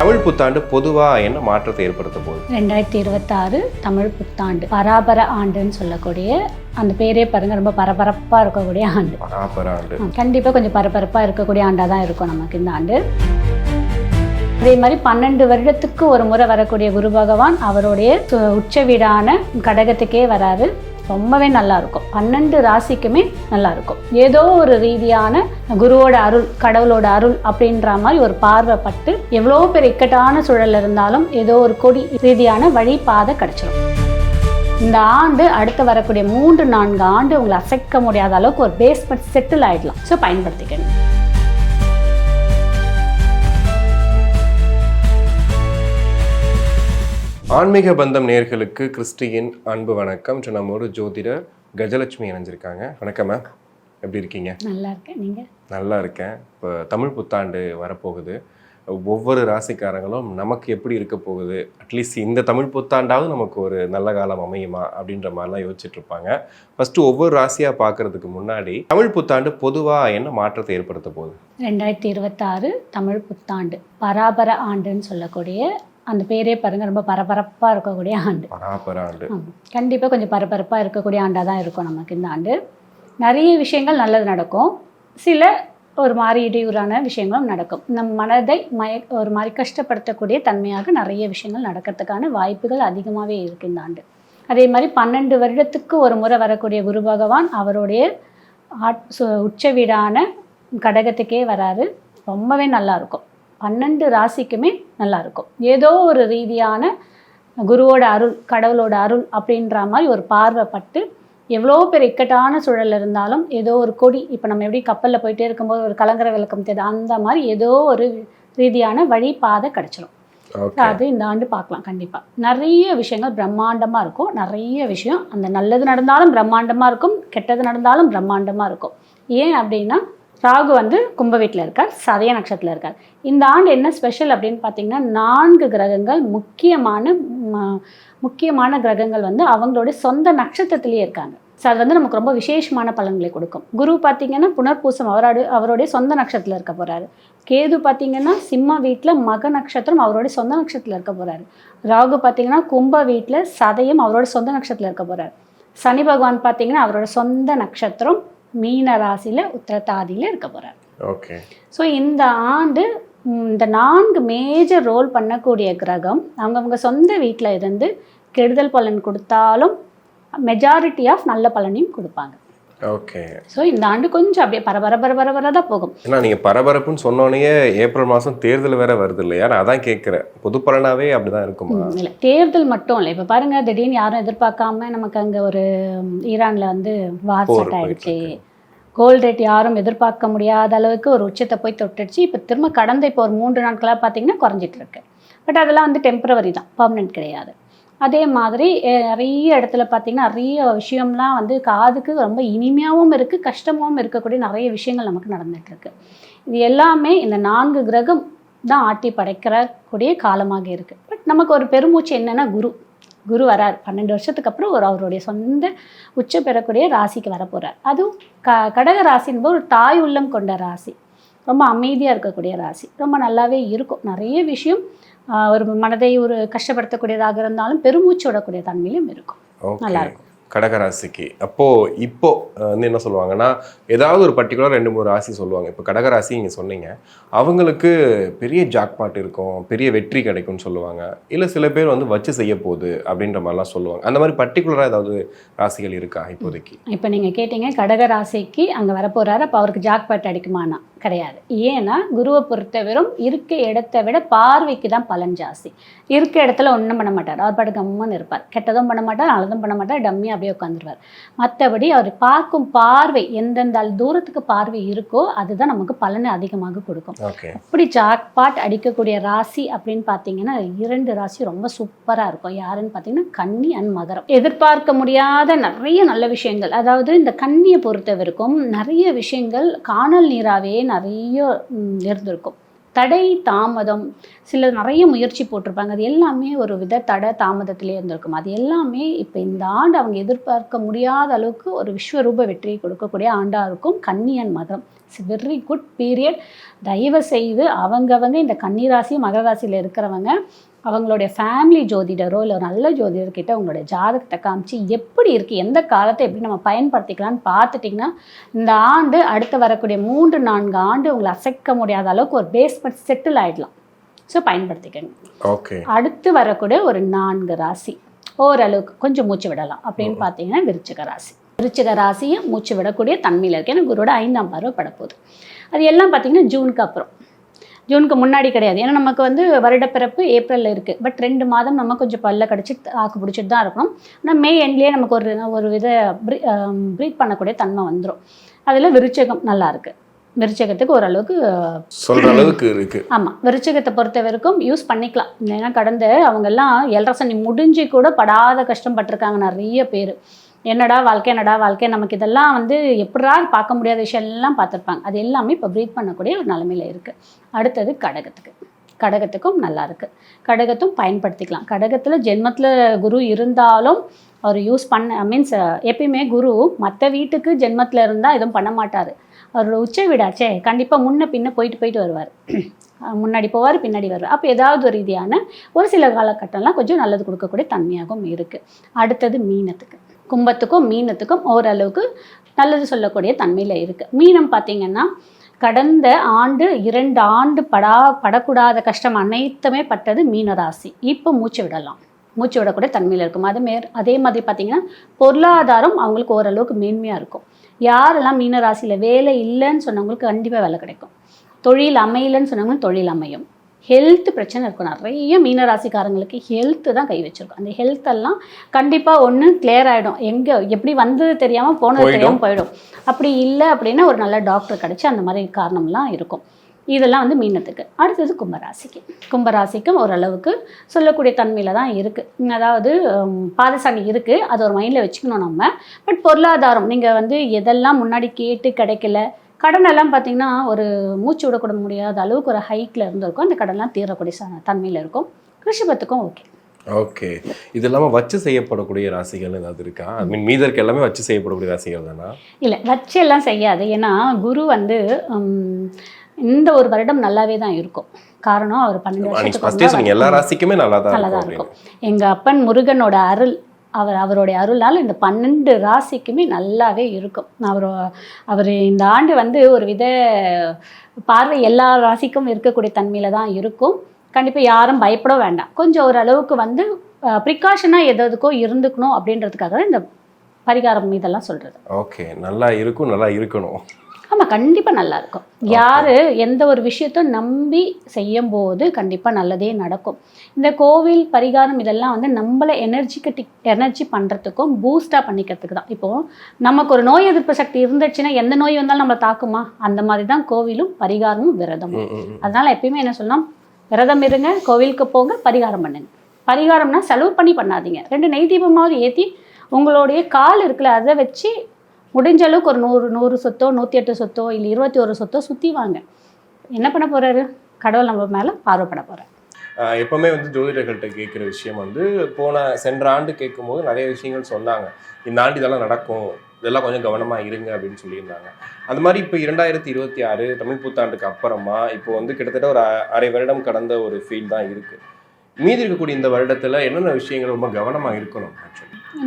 தமிழ் புத்தாண்டு பொதுவாக என்ன மாற்றத்தை ஏற்படுத்த போகுது? 2026 தமிழ் புத்தாண்டு பராபர ஆண்டுன்னு சொல்லக்கூடிய அந்த பேரே பாருங்க, ரொம்ப பரபரப்பாக இருக்கக்கூடிய ஆண்டு. பராபர ஆண்டு கண்டிப்பாக கொஞ்சம் பரபரப்பாக இருக்கக்கூடிய ஆண்டாக தான் இருக்கும் நமக்கு இந்த ஆண்டு. அதே மாதிரி 12 வருடத்துக்கு ஒரு முறை வரக்கூடிய குரு பகவான் அவருடைய உச்ச வீடான கடகத்துக்கே வராரு. ரொம்பவே நல்லா இருக்கும். 12 ராசிக்குமே நல்லா இருக்கும். ஏதோ ஒரு ரீதியான குருவோட அருள், கடவுளோட அருள் அப்படின்ற மாதிரி ஒரு பார்வைப்பட்டு எவ்வளோ பேர் இக்கட்டான சூழல் இருந்தாலும் ஏதோ ஒரு கொடி ரீதியான வழிபாதை கிடைச்சிடும். இந்த ஆண்டு அடுத்து வரக்கூடிய 3-4 ஆண்டு உங்களை அசைக்க முடியாத அளவுக்கு ஒரு பேஸ்மெண்ட் செட்டில் ஆகிடலாம். ஸோ பயன்படுத்திக்கணும். ஆன்மீக பந்தம் நேயர்களுக்கு கிறிஸ்டியின் அன்பு வணக்கம். நம்மோடு ஜோதிடர் கஜலட்சுமி இணைஞ்சிருக்காங்க. வணக்கம் மேம், எப்படி இருக்கீங்க? நல்லா இருக்கேன். நீங்கள்? நல்லா இருக்கேன். இப்போ தமிழ் புத்தாண்டு வரப்போகுது. ஒவ்வொரு ராசிக்காரங்களும் நமக்கு எப்படி இருக்க போகுது, அட்லீஸ்ட் இந்த தமிழ் புத்தாண்டாவது நமக்கு ஒரு நல்ல காலம் அமையுமா அப்படின்ற மாதிரிலாம் யோசிச்சுட்டு இருப்பாங்க. ஃபஸ்ட்டு ஒவ்வொரு ராசியாக பார்க்கறதுக்கு முன்னாடி தமிழ் புத்தாண்டு பொதுவாக என்ன மாற்றத்தை ஏற்படுத்த போகுது? 2026 தமிழ் புத்தாண்டு பராபர ஆண்டுன்னு சொல்லக்கூடிய அந்த பேரே பாருங்க, ரொம்ப பரபரப்பாக இருக்கக்கூடிய ஆண்டு. பராபர ஆண்டு கண்டிப்பாக கொஞ்சம் பரபரப்பாக இருக்கக்கூடிய ஆண்டாக தான் இருக்கும் நமக்கு இந்த ஆண்டு. நிறைய விஷயங்கள் நல்லது நடக்கும், சில ஒரு மாதிரி இடையூறான விஷயங்களும் நடக்கும். நம் மனதை ஒரு மாதிரி கஷ்டப்படுத்தக்கூடிய தன்மையாக நிறைய விஷயங்கள் நடக்கிறதுக்கான வாய்ப்புகள் அதிகமாகவே இருக்குது இந்த ஆண்டு. அதே மாதிரி 12 வருடத்துக்கு ஒரு முறை வரக்கூடிய குரு பகவான் அவருடைய உச்ச வீடான கடகத்துக்கே வராரு. ரொம்பவே நல்லா இருக்கும். 12 ராசிக்குமே நல்லா இருக்கும். ஏதோ ஒரு ரீதியான குருவோட அருள், கடவுளோட அருள் அப்படின்ற மாதிரி ஒரு பார்வைப்பட்டு எவ்வளோ பேர் இக்கட்டான சூழல் இருந்தாலும் ஏதோ ஒரு கொடி, இப்போ நம்ம எப்படி கப்பலில் போயிட்டே இருக்கும்போது ஒரு கலங்கர விளக்கம் தெரியுது, அந்த மாதிரி ஏதோ ஒரு ரீதியான வழிபாதை கிடச்சிடும். அது இந்த ஆண்டு பார்க்கலாம். கண்டிப்பாக நிறைய விஷயங்கள் பிரம்மாண்டமாக இருக்கும். நிறைய விஷயம், அந்த நல்லது நடந்தாலும் பிரம்மாண்டமாக இருக்கும், கெட்டது நடந்தாலும் பிரம்மாண்டமாக இருக்கும். ஏன் அப்படின்னா ராகு கும்ப வீட்டில் இருக்கார், சதய நட்சத்திரத்தில் இருக்கார். இந்த ஆண்டு என்ன ஸ்பெஷல் அப்படின்னு பார்த்தீங்கன்னா 4 கிரகங்கள் முக்கியமான கிரகங்கள் அவங்களுடைய சொந்த நட்சத்திரத்திலேயே இருக்காங்க. ஸோ அது நமக்கு ரொம்ப விசேஷமான பலன்களை கொடுக்கும். குரு பார்த்தீங்கன்னா புனர்பூசம் அவருடைய சொந்த நட்சத்திரத்தில் இருக்க போகிறாரு. கேது பார்த்தீங்கன்னா சிம்ம வீட்டில் மக நட்சத்திரம் அவருடைய சொந்த நட்சத்திரத்தில் இருக்க போகிறாரு. ராகு பார்த்தீங்கன்னா கும்ப வீட்டில் சதயம் அவரோட சொந்த நட்சத்திரத்தில் இருக்க போகிறாரு. சனி பகவான் பார்த்தீங்கன்னா அவரோட சொந்த நட்சத்திரம் மீன ராசியில் உத்திரட்டாதியில் இருக்க போகிறார். ஓகே. ஸோ இந்த ஆண்டு இந்த 4 மேஜர் ரோல் பண்ணக்கூடிய கிரகம் அவங்கவுங்க சொந்த வீட்டில் இருந்து கெடுதல் பலன் கொடுத்தாலும் மெஜாரிட்டி ஆஃப் நல்ல பலனையும் கொடுப்பாங்க. ஓகே. ஸோ இந்த ஆண்டு கொஞ்சம் அப்படியே பரபரப்பாக தான் போகும். ஏன்னா நீங்கள் பரபரப்புன்னு சொன்னோன்னே ஏப்ரல் மாதம் தேர்தல் வேற வருது இல்லையா? நான் அதான் கேட்குறேன், பொது பலனாகவே அப்படிதான் இருக்குமா? இல்லை, தேர்தல் மட்டும் இல்லை. இப்போ பாருங்கள், திடீர்னு யாரும் எதிர்பார்க்காம நமக்கு அங்கே ஒரு ஈரானில் வார் ஸ்டார்ட் ஆகிடுச்சு. கோல்டு ரேட் யாரும் எதிர்பார்க்க முடியாத அளவுக்கு ஒரு உச்சத்தை போய் தொட்டுடுச்சு. இப்போ திரும்ப கடந்த இப்போ ஒரு 3 நாட்களாக பார்த்தீங்கன்னா குறைஞ்சிட்டு இருக்கு. பட் அதெல்லாம் டெம்பரவரி தான், பர்மனெண்ட் கிடையாது. அதே மாதிரி நிறைய இடத்துல பார்த்திங்கன்னா நிறைய விஷயம்லாம் காதுக்கு ரொம்ப இனிமையாகவும் இருக்குது, கஷ்டமாகவும் இருக்கக்கூடிய நிறைய விஷயங்கள் நமக்கு நடந்துகிட்ருக்கு. இது எல்லாமே இந்த 4 கிரகம் தான் ஆட்டி படைக்கிறக்கூடிய காலமாக இருக்குது. பட் நமக்கு ஒரு பெருமூச்சு என்னென்னா குரு வரார். 12 வருஷத்துக்கு அப்புறம் அவருடைய சொந்த உச்ச பெறக்கூடிய ராசிக்கு வரப்போகிறார். அதுவும் கடக ராசின்போது ஒரு தாய் உள்ளம் கொண்ட ராசி, ரொம்ப அமைதியாக இருக்கக்கூடிய ராசி, ரொம்ப நல்லாவே இருக்கும். நிறைய விஷயம் ஒரு மனதை ஒரு கஷ்டப்படுத்தக்கூடியதாக இருந்தாலும் பெருமூச்சு விடக்கூடிய தன்மையிலும் இருக்கும். நல்லாயிருக்கும் கடகராசிக்கு. அப்போது இப்போ என்ன சொல்லுவாங்கன்னா, ஏதாவது ஒரு பர்டிகுலர் 2-3 ராசி சொல்லுவாங்க. இப்போ கடகராசி நீங்கள் சொன்னீங்க, அவங்களுக்கு பெரிய ஜாக்பாட் இருக்கும், பெரிய வெற்றி கிடைக்கும்னு சொல்லுவாங்க. இல்லை சில பேர் வச்சு செய்ய போகுது அப்படின்ற மாதிரிலாம் சொல்லுவாங்க. அந்த மாதிரி பர்டிகுலராக ஏதாவது ராசிகள் இருக்கா இப்போதைக்கு? இப்போ நீங்கள் கேட்டீங்க கடகராசிக்கு அங்கே வரப்போகிறாரு, அப்போ அவருக்கு ஜாக்பாட் அடிக்குமானா? கிடையாது. ஏன்னா குருவை பொறுத்தவரும் இருக்க இடத்த விட பார்வைக்கு தான் பலன் ஜாஸ்தி. இருக்க இடத்துல ஒன்றும் பண்ண மாட்டார், அவர் பாட்டு கம்மன்னு இருப்பார். கெட்டதும் பண்ண மாட்டார், நல்லதும் பண்ண மாட்டார், டம்மியாக அப்படியே உட்காந்துருவார். மற்றபடி அவர் பார்க்கும் பார்வை எந்தெந்த தூரத்துக்கு பார்வை இருக்கோ அதுதான் நமக்கு பலனை அதிகமாக கொடுக்கும். அப்படி ஜாக்பாட் அடிக்கக்கூடிய ராசி அப்படின்னு பார்த்தீங்கன்னா 2 ராசி ரொம்ப சூப்பராக இருக்கும். யாருன்னு பார்த்தீங்கன்னா கன்னி அண்ட் மகரம். எதிர்பார்க்க முடியாத நிறைய நல்ல விஷயங்கள், அதாவது இந்த கன்னியை பொறுத்தவரைக்கும் நிறைய விஷயங்கள் காணல் நீராவே நிறைய இருந்திருக்கும். தடை தாமதம், சில நிறைய முயற்சி போட்டிருப்பாங்க, அது எல்லாமே ஒரு வித தடை தாமதத்திலே இருந்திருக்கும். அது எல்லாமே இப்போ இந்த ஆண்டு அவங்க எதிர்பார்க்க முடியாத அளவுக்கு ஒரு விஸ்வரூப வெற்றியை கொடுக்கக்கூடிய ஆண்டாக இருக்கும் கன்னியன் மகம். It's very good period. தயவு செய்து அவங்கவங்க இந்த கன்னிராசி மகர ராசியில் இருக்கிறவங்க அவங்களுடைய ஃபேமிலி ஜோதிடரோ இல்லை நல்ல ஜோதிடர்கிட்ட உங்களுடைய ஜாதகத்தை காமிச்சு எப்படி இருக்குது, எந்த காலத்தை எப்படி நம்ம பயன்படுத்திக்கலாம்னு பார்த்துட்டிங்கன்னா இந்த ஆண்டு அடுத்து வரக்கூடிய 3-4 ஆண்டு உங்களை அசைக்க முடியாத அளவுக்கு ஒரு பேஸ்மெண்ட் செட்டில் ஆகிடலாம். ஸோ பயன்படுத்திக்கங்க. ஓகே. அடுத்து வரக்கூடிய ஒரு 4 ராசி ஓரளவுக்கு கொஞ்சம் மூச்சு விடலாம் அப்படின்னு பார்த்தீங்கன்னா விருச்சிக ராசி. விருச்சிக ராசியும் மூச்சு விடக்கூடிய தன்மையில் இருக்கு. ஏன்னா குருவோட 5ஆம் பார்வை படப்போகுது. அது எல்லாம் பார்த்தீங்கன்னா ஜூனுக்கு அப்புறம், ஜூனுக்கு முன்னாடி கிடையாது. ஏன்னா நமக்கு வந்து வருடப்பிறப்பு ஏப்ரலில் இருக்குது. பட் 2 மாதம் நம்ம கொஞ்சம் பல்ல கடிச்சு ஆக்கு பிடிச்சிட்டு தான் இருக்கணும். ஆனால் மே எண்ட்லேயே நமக்கு ஒரு வித ப்ரீத் பண்ணக்கூடிய தன்மை வந்துடும். அதில் விருச்சகம் நல்லா இருக்குது. விருச்சகத்துக்கு ஓரளவுக்கு சொல்கிற அளவுக்கு இருக்குது. ஆமாம், விருச்சகத்தை பொறுத்த வரைக்கும் யூஸ் பண்ணிக்கலாம். ஏன்னா கடந்த அவங்கெல்லாம் 7.5 சனி முடிஞ்சு கூட படாத கஷ்டப்பட்டிருக்காங்க நிறைய பேர். என்னடா வாழ்க்கை நமக்கு இதெல்லாம் வந்து எப்படா பார்க்க முடியாத விஷயம் எல்லாம் பார்த்துருப்பாங்க. அது எல்லாமே இப்போ ப்ரீத் பண்ணக்கூடிய ஒரு நிலைமையில் இருக்குது. அடுத்தது கடகத்துக்கும் நல்லா இருக்குது. கடகத்தும் பயன்படுத்திக்கலாம். கடகத்தில் ஜென்மத்தில் குரு இருந்தாலும் அவர் யூஸ் பண்ண மீன்ஸ் எப்பயுமே குரு மற்ற வீட்டுக்கு ஜென்மத்தில் இருந்தால் எதுவும் பண்ண மாட்டார். அவரோட உச்ச வீடாச்சே கண்டிப்பாக முன்ன பின்ன போயிட்டு வருவார். முன்னாடி போவார், பின்னாடி வருவார். அப்போ ஏதாவது ஒரு ரீதியான ஒரு சில காலகட்டம்லாம் கொஞ்சம் நல்லது கொடுக்கக்கூடிய தன்மையாகவும் இருக்குது. அடுத்தது மீனத்துக்கு, கும்பத்துக்கும் மீனத்துக்கும் ஓரளவுக்கு நல்லது சொல்லக்கூடிய தன்மையில் இருக்குது. மீனம் பார்த்திங்கன்னா கடந்த ஆண்டு 2 ஆண்டு படக்கூடாத கஷ்டம் அனைத்துமே பட்டது மீனராசி. இப்போ மூச்சு விடக்கூடிய தன்மையில் இருக்கும். அதே மாதிரி பார்த்திங்கன்னா பொருளாதாரம் அவங்களுக்கு ஓரளவுக்கு மேன்மையாக இருக்கும். யாரெல்லாம் மீனராசியில் வேலை இல்லைன்னு சொன்னவங்களுக்கு கண்டிப்பாக வேலை கிடைக்கும். தொழில் அமையலைன்னு சொன்னவங்களுக்கு தொழில் அமையும். ஹெல்த் பிரச்சனை இருக்கும். நிறைய மீனராசிக்காரங்களுக்கு ஹெல்த்து தான் கை வச்சுருக்கும். அந்த ஹெல்த்தெல்லாம் கண்டிப்பாக ஒன்று கிளியர் ஆகிடும். எப்படி வந்தது தெரியாமல் போனது தெரியாமல் போயிடும். அப்படி இல்லை அப்படின்னா ஒரு நல்ல டாக்டர் கிடச்சி அந்த மாதிரி காரணம்லாம் இருக்கும். இதெல்லாம் வந்து மீனத்துக்கு. அடுத்தது கும்பராசிக்கும் ஓரளவுக்கு சொல்லக்கூடிய தன்மையில் தான் இருக்குது. அதாவது பாதசாணி இருக்குது, அது ஒரு மைண்டில் வச்சுக்கணும் நம்ம. பட் பொருளாதாரம் நீங்கள் வந்து எதெல்லாம் முன்னாடி கேட்டு கிடைக்கல, கடனெல்லாம் பார்த்திங்கன்னா ஒரு மூச்சு விடக்கூட முடியாத அளவுக்கு ஒரு ஹைக்கில் இருந்திருக்கும். அந்த கடன்லாம் தீரக்கூடிய தன்மையில் இருக்கும். ரிஷபத்துக்கும் ஓகே. இது இல்லாமல் வச்சு செய்யப்படக்கூடிய ராசிகள் ஏதாவது இருக்கா? மீதற்கு எல்லாமே வச்சு செய்யப்படக்கூடிய ராசிகள் தானா? இல்லை, வச்சு எல்லாம் செய்யாது. ஏன்னா குரு வந்து இந்த ஒரு வருடம் நல்லாவே தான் இருக்கும். காரணம் அவர் 12 வருஷத்துக்கு எல்லா ராசிக்குமே நல்லா தான் இருக்கும். எங்கள் அப்பன் முருகனோட அருள், அவருடைய அருளால் இந்த 12 ராசிக்குமே நல்லாவே இருக்கும். அவர் இந்த ஆண்டு வந்து ஒரு வித பார்வை எல்லா ராசிக்கும் இருக்கக்கூடிய தன்மையில் தான் இருக்கும். கண்டிப்பாக யாரும் பயப்பட வேண்டாம். கொஞ்சம் ஓரளவுக்கு வந்து ப்ரிகாஷனாக எதுக்கோ இருந்துக்கணும் அப்படின்றதுக்காக தான் இந்த பரிகாரம் இதெல்லாம் சொல்கிறது. ஓகே, நல்லா இருக்கணும். ஆமாம், கண்டிப்பாக நல்லா இருக்கும். யார் எந்த ஒரு விஷயத்தை நம்பி செய்யும் போது கண்டிப்பாக நல்லதே நடக்கும். இந்த கோவில் பரிகாரம் இதெல்லாம் வந்து நம்மளை எனர்ஜி பண்ணுறதுக்கும் பூஸ்டாக பண்ணிக்கிறதுக்கு தான். இப்போது நமக்கு ஒரு நோய் எதிர்ப்பு சக்தி இருந்துச்சுன்னா எந்த நோய் வந்தாலும் நம்மளை தாக்குமா? அந்த மாதிரி தான் கோவிலும் பரிகாரமும் விரதமும். அதனால் எப்பயுமே என்ன சொல்லலாம், விரதம் இருங்க, கோவிலுக்கு போங்க, பரிகாரம் பண்ணுங்க. பரிகாரம்னா செலவு பண்ணாதீங்க. 2 நெய் தீபமாவது ஏற்றி உங்களுடைய கால் இருக்குல்ல அதை வச்சு முடிஞ்ச அளவுக்கு ஒரு 100 சொத்தோ 108 சொத்தோ இல்லை 21 சொத்தோ சுற்றி வாங்க. என்ன பண்ண போகிறாரு? கடவுள் நம்ம மேலே பார்வைப்பட போகிறார். எப்பவுமே வந்து ஜோதிடர்கள்ட்ட கேட்குற விஷயம் வந்து சென்ற ஆண்டு கேட்கும்போது நிறைய விஷயங்கள் சொன்னாங்க. இந்த ஆண்டு இதெல்லாம் நடக்கும், இதெல்லாம் கொஞ்சம் கவனமாக இருங்க அப்படின்னு சொல்லியிருந்தாங்க. அந்த மாதிரி இப்போ 2026 தமிழ் புத்தாண்டுக்கு அப்புறமா இப்போ வந்து கிட்டத்தட்ட ஒரு அரை வருடம் கடந்த ஒரு ஃபீல் தான் இருக்குது. மீதி இருக்கக்கூடிய இந்த வருடத்தில் என்னென்ன விஷயங்கள் ரொம்ப கவனமாக இருக்கணும்?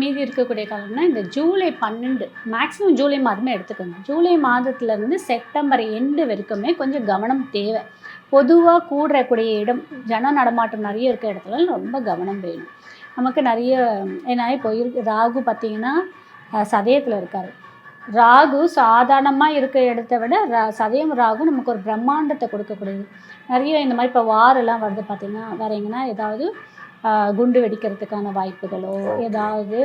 மீதி இருக்கக்கூடிய காலம்னா இந்த ஜூலை 12 மேக்ஸிமம் ஜூலை மாதமே எடுத்துக்கோங்க. ஜூலை மாதத்துலேருந்து செப்டம்பர் எண்டு வரைக்குமே கொஞ்சம் கவனம் தேவை. பொதுவாக கூடக்கூடிய இடம், ஜன நடமாட்டம் நிறைய இருக்க இடத்துல ரொம்ப கவனம் வேணும். நமக்கு நிறைய ஏன்னா இப்போ ராகு பார்த்திங்கன்னா சதயத்தில் இருக்கார். ராகு சாதாரணமாக இருக்க இடத்த விட சதயம் ராகு நமக்கு ஒரு பிரம்மாண்டத்தை கொடுக்கக்கூடியது. நிறைய இந்த மாதிரி இப்போ வாரெல்லாம் வருது பார்த்திங்கன்னா, வேறு எங்கன்னா ஏதாவது குண்டு வெடிக்கிறதுக்கான வாய்ப்புகளோ ஏதாவது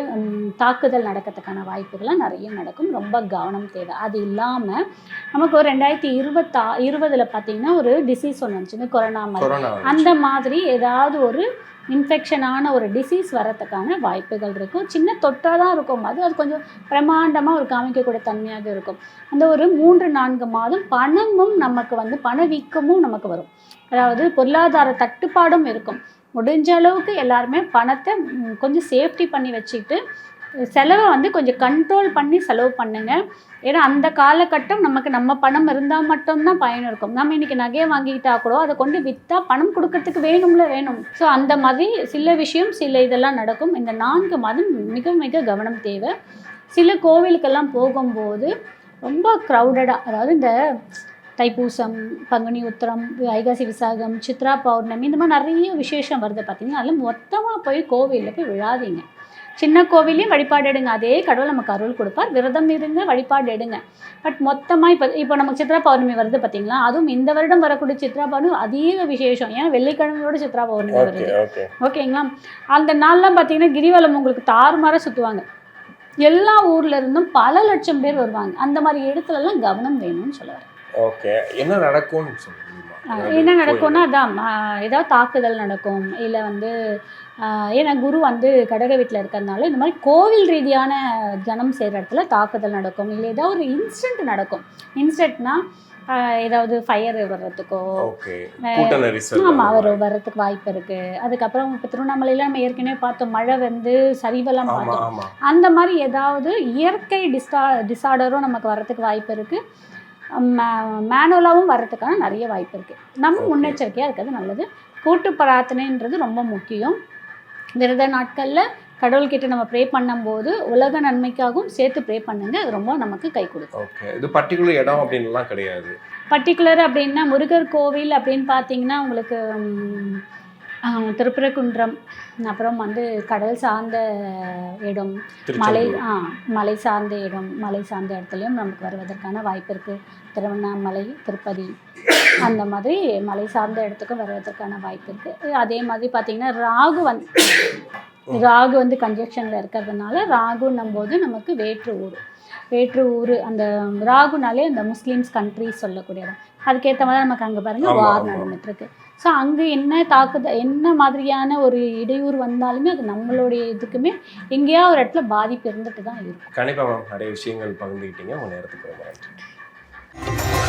தாக்குதல் நடக்கிறதுக்கான வாய்ப்புகள்லாம் நிறைய நடக்கும். ரொம்ப கவனம் தேவை. அது இல்லாமல் நமக்கு ஒரு 2020 பார்த்தீங்கன்னா ஒரு டிசீஸ் ஒன்று வந்துச்சுங்க, கொரோனா மாதிரி. அந்த மாதிரி ஏதாவது ஒரு இன்ஃபெக்ஷனான ஒரு டிசீஸ் வரத்துக்கான வாய்ப்புகள் இருக்கும். சின்ன தொட்டாக தான் இருக்கும், அது கொஞ்சம் பிரமாண்டமாக ஒரு காமிக்கக்கூடிய தன்மையாக இருக்கும். அந்த ஒரு 3-4 மாதம் பணமும் நமக்கு பணவீக்கமும் நமக்கு வரும். அதாவது பொருளாதார தட்டுப்பாடும் இருக்கும். முடிஞ்ச அளவுக்கு எல்லாருமே பணத்தை கொஞ்சம் சேஃப்டி பண்ணி வச்சுக்கிட்டு செலவை கொஞ்சம் கண்ட்ரோல் பண்ணி செலவு பண்ணுங்க. ஏன்னா அந்த காலகட்டம் நம்ம பணம் இருந்தால் மட்டும்தான் பயன் இருக்கும். நம்ம இன்னைக்கு நகையை வாங்கிக்கிட்டா கூட அதை கொண்டு விற்றா பணம் கொடுக்கறதுக்கு வேணும். ஸோ அந்த மாதிரி சில இதெல்லாம் நடக்கும். இந்த 4 மாதம் மிக மிக கவனம் தேவை. சில கோவிலுக்கெல்லாம் போகும்போது ரொம்ப க்ரௌடடாக, அதாவது இந்த தைப்பூசம், பங்குனி உத்திரம், வைகாசி விசாகம், சித்ரா பௌர்ணமி, இந்த மாதிரி நிறைய விசேஷம் வருது பார்த்தீங்கன்னா, அதில் மொத்தமாக போய் கோவிலில் போய் விழாதீங்க. சின்ன கோவிலையும் வழிபாடு எடுங்க, அதே கடவுள் நமக்கு அருள் கொடுப்பார். விரதம் இருங்க, வழிபாடு எடுங்க. பட் மொத்தமாக இப்போ நமக்கு சித்ரா பௌர்ணமி வருது பார்த்தீங்களா, அதுவும் இந்த வருடம் வரக்கூடிய சித்ரா பௌர்ணமி அதிக விசேஷம். ஏன்னா வெள்ளிக்கிழமையோட சித்ரா பௌர்ணமி வருது. ஓகேங்களா? அந்த நாள்லாம் பார்த்தீங்கன்னா கிரிவலம் உங்களுக்கு தாறுமாற சுற்றுவாங்க. எல்லா ஊர்ல இருந்தும் பல லட்சம் பேர் வருவாங்க. அந்த மாதிரி இடத்துலலாம் கவனம் வேணும்னு சொல்லுவார். ஓகே, என்ன நடக்கும்னு சொல்லுங்க. என்ன நடக்கும்னா அதான் ஏதாவது தாக்குதல் நடக்கும். இல்லை ஏன்னா குரு கடக வீட்டில் இருக்கிறதுனால இந்த மாதிரி கோவில் ரீதியான ஜனம் செய்கிற இடத்துல தாக்குதல் நடக்கும். இல்லை ஏதாவது ஒரு இன்சிடென்ட் நடக்கும். இன்சிடென்ட்னா ஏதாவது ஃபயர் வர்றதுக்கோ, ஆமாம் வர்றதுக்கு வாய்ப்பு இருக்குது. அதுக்கப்புறம் இப்போ திருவண்ணாமலையில் நம்ம ஏற்கனவே பார்த்தோம், மழை சரிவெல்லாம் பார்த்தோம். அந்த மாதிரி ஏதாவது இயற்கை டிசார்டரும் நமக்கு வர்றதுக்கு வாய்ப்பு இருக்குது. மேனுவலாகவும் வர்றதுக்கான நிறைய வாய்ப்பு இருக்குது. நம்ம முன்னெச்சரிக்கையாக இருக்கிறது நல்லது. கூட்டு பிரார்த்தனைன்றது ரொம்ப முக்கியம். விரத நாட்களில் கடவுள்கிட்ட நம்ம ப்ரே பண்ணும்போது உலக நன்மைக்காகவும் சேர்த்து ப்ரே பண்ணுங்க. அது ரொம்ப நமக்கு கை கொடுக்கும். ஓகே, இது பர்டிகுலர் இடம் அப்படின்லாம் கிடையாது. பர்டிகுலர் அப்படின்னா முருகர் கோவில் அப்படின்னு பார்த்தீங்கன்னா உங்களுக்கு திருப்பரங்குன்றம், அப்புறம் கடல் சார்ந்த இடம், மலை சார்ந்த இடம், மலை சார்ந்த இடத்துலையும் நமக்கு வருவதற்கான வாய்ப்பு இருக்குது. திருவண்ணாமலை, திருப்பதி, அந்த மாதிரி மலை சார்ந்த இடத்துக்கும் வருவதற்கான வாய்ப்பு இருக்குது. அதே மாதிரி பார்த்திங்கன்னா ராகு கன்ஜெக்ஷனில் இருக்கிறதுனால ராகுன்னும் போது நமக்கு வேற்று ஊர் அந்த ராகுனாலே அந்த முஸ்லீம்ஸ் கண்ட்ரிஸ் சொல்லக்கூடிய இடம். அதுக்கேற்ற மாதிரி நமக்கு அங்கே பாருங்கள் வார் நடந்துட்டுருக்கு. ஸோ அங்கே என்ன மாதிரியான ஒரு இடையூறு வந்தாலுமே அது நம்மளுடைய இதுக்குமே எங்கேயாவது ஒரு இடத்துல பாதிப்பு இருந்துட்டு தான் இருக்கும். கண்டிப்பாக மேம், நிறைய விஷயங்கள் பகிர்ந்துக்கிட்டீங்க. உங்கள் நேரத்துக்கு ரொம்ப நன்றி.